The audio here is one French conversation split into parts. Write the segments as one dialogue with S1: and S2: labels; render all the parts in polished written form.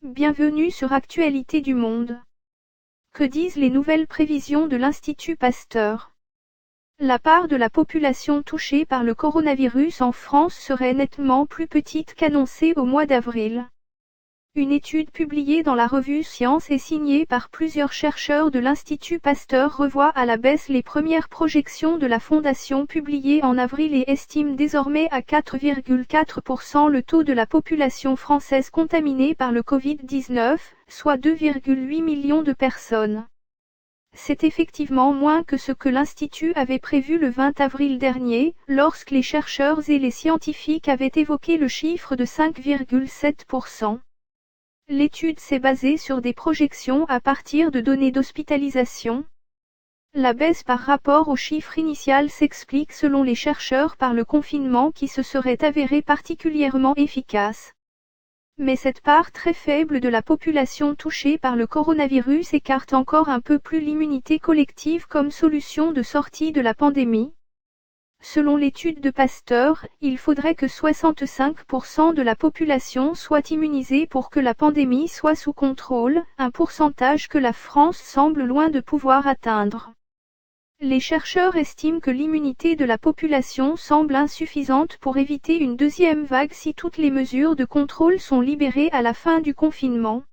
S1: Bienvenue sur Actualité du Monde. Que disent les nouvelles prévisions de l'Institut Pasteur? La part de la population touchée par le coronavirus en France serait nettement plus petite qu'annoncé au mois d'avril. Une étude publiée dans la revue Science et signée par plusieurs chercheurs de l'Institut Pasteur revoit à la baisse les premières projections de la Fondation publiées en avril et estime désormais à 4,4% le taux de la population française contaminée par le Covid-19, soit 2,8 millions de personnes. C'est effectivement moins que ce que l'Institut avait prévu le 20 avril dernier, lorsque les chercheurs et les scientifiques avaient évoqué le chiffre de 5,7%. L'étude s'est basée sur des projections à partir de données d'hospitalisation. La baisse par rapport au chiffre initial s'explique selon les chercheurs par le confinement qui se serait avéré particulièrement efficace. Mais cette part très faible de la population touchée par le coronavirus écarte encore un peu plus l'immunité collective comme solution de sortie de la pandémie. Selon l'étude de Pasteur, il faudrait que 65% de la population soit immunisée pour que la pandémie soit sous contrôle, un pourcentage que la France semble loin de pouvoir atteindre. Les chercheurs estiment que l'immunité de la population semble insuffisante pour éviter une deuxième vague si toutes les mesures de contrôle sont libérées à la fin du confinement.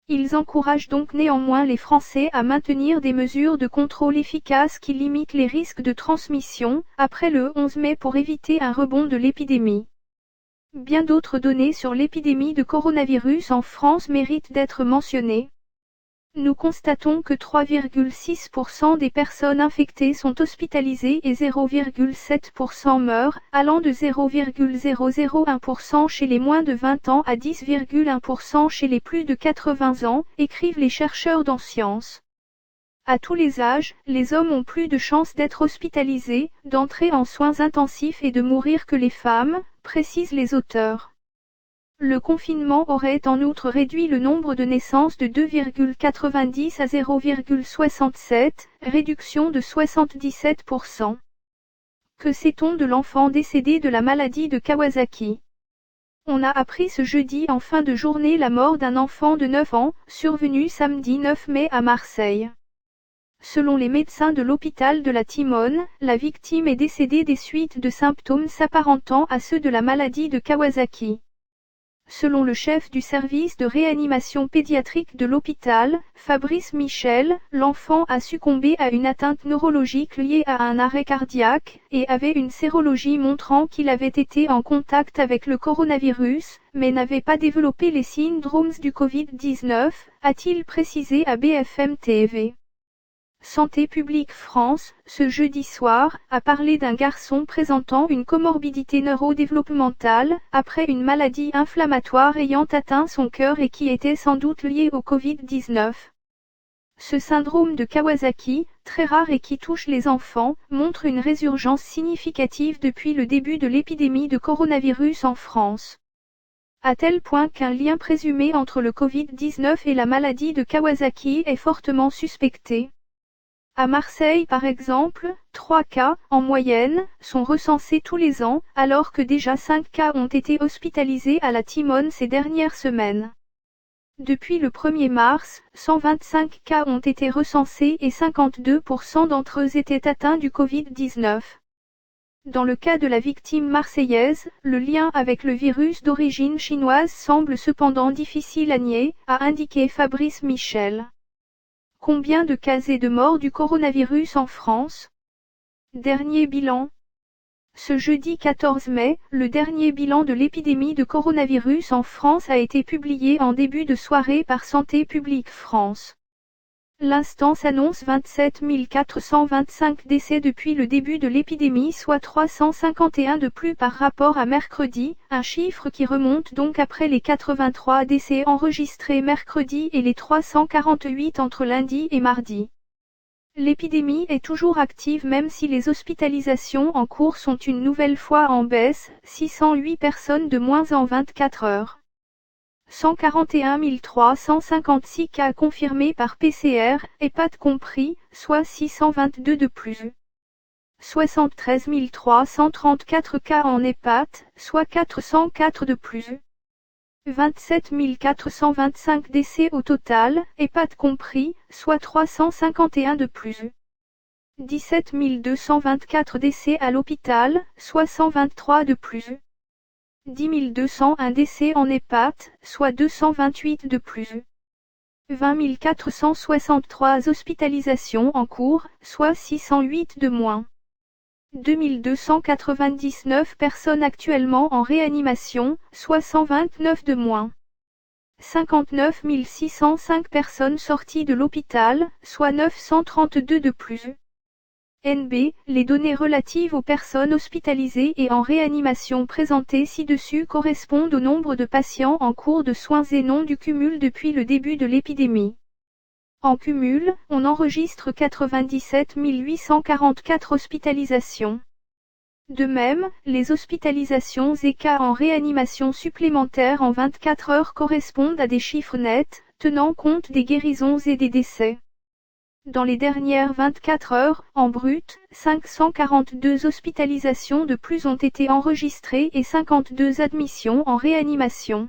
S1: Ils encouragent donc néanmoins les Français à maintenir des mesures de contrôle efficaces qui limitent les risques de transmission, après le 11 mai pour éviter un rebond de l'épidémie. Bien d'autres données sur l'épidémie de coronavirus en France méritent d'être mentionnées. Nous constatons que 3,6% des personnes infectées sont hospitalisées et 0,7% meurent, allant de 0,001% chez les moins de 20 ans à 10,1% chez les plus de 80 ans, écrivent les chercheurs dans Science. À tous les âges, les hommes ont plus de chances d'être hospitalisés, d'entrer en soins intensifs et de mourir que les femmes, précisent les auteurs. Le confinement aurait en outre réduit le nombre de naissances de 2,90 à 0,67, réduction de 77%. Que sait-on de l'enfant décédé de la maladie de Kawasaki? On a appris ce jeudi en fin de journée la mort d'un enfant de 9 ans, survenu samedi 9 mai à Marseille. Selon les médecins de l'hôpital de la Timone, la victime est décédée des suites de symptômes s'apparentant à ceux de la maladie de Kawasaki. Selon le chef du service de réanimation pédiatrique de l'hôpital, Fabrice Michel, l'enfant a succombé à une atteinte neurologique liée à un arrêt cardiaque, et avait une sérologie montrant qu'il avait été en contact avec le coronavirus, mais n'avait pas développé les syndromes du Covid-19, a-t-il précisé à BFM TV. Santé publique France, ce jeudi soir, a parlé d'un garçon présentant une comorbidité neurodéveloppementale, après une maladie inflammatoire ayant atteint son cœur et qui était sans doute liée au Covid-19. Ce syndrome de Kawasaki, très rare et qui touche les enfants, montre une résurgence significative depuis le début de l'épidémie de coronavirus en France. À tel point qu'un lien présumé entre le Covid-19 et la maladie de Kawasaki est fortement suspecté. À Marseille par exemple, 3 cas, en moyenne, sont recensés tous les ans, alors que déjà 5 cas ont été hospitalisés à la Timone ces dernières semaines. Depuis le 1er mars, 125 cas ont été recensés et 52% d'entre eux étaient atteints du Covid-19. Dans le cas de la victime marseillaise, le lien avec le virus d'origine chinoise semble cependant difficile à nier, a indiqué Fabrice Michel. Combien de cas et de morts du coronavirus en France? Dernier bilan. Ce jeudi 14 mai, le dernier bilan de l'épidémie de coronavirus en France a été publié en début de soirée par Santé publique France. L'instance annonce 27 425 décès depuis le début de l'épidémie, soit 351 de plus par rapport à mercredi, un chiffre qui remonte donc après les 83 décès enregistrés mercredi et les 348 entre lundi et mardi. L'épidémie est toujours active même si les hospitalisations en cours sont une nouvelle fois en baisse, 608 personnes de moins en 24 heures. 141 356 cas confirmés par PCR, EHPAD compris, soit 622 de plus. 73 334 cas en EHPAD, soit 404 de plus. 27 425 décès au total, EHPAD compris, soit 351 de plus. 17 224 décès à l'hôpital, soit 123 de plus. 10 201 décès en EHPAD, soit 228 de plus. 20 463 hospitalisations en cours, soit 608 de moins. 2299 personnes actuellement en réanimation, soit 129 de moins. 59 605 personnes sorties de l'hôpital, soit 932 de plus. NB, les données relatives aux personnes hospitalisées et en réanimation présentées ci-dessus correspondent au nombre de patients en cours de soins et non du cumul depuis le début de l'épidémie. En cumul, on enregistre 97 844 hospitalisations. De même, les hospitalisations et cas en réanimation supplémentaires en 24 heures correspondent à des chiffres nets, tenant compte des guérisons et des décès. Dans les dernières 24 heures, en brut, 542 hospitalisations de plus ont été enregistrées et 52 admissions en réanimation.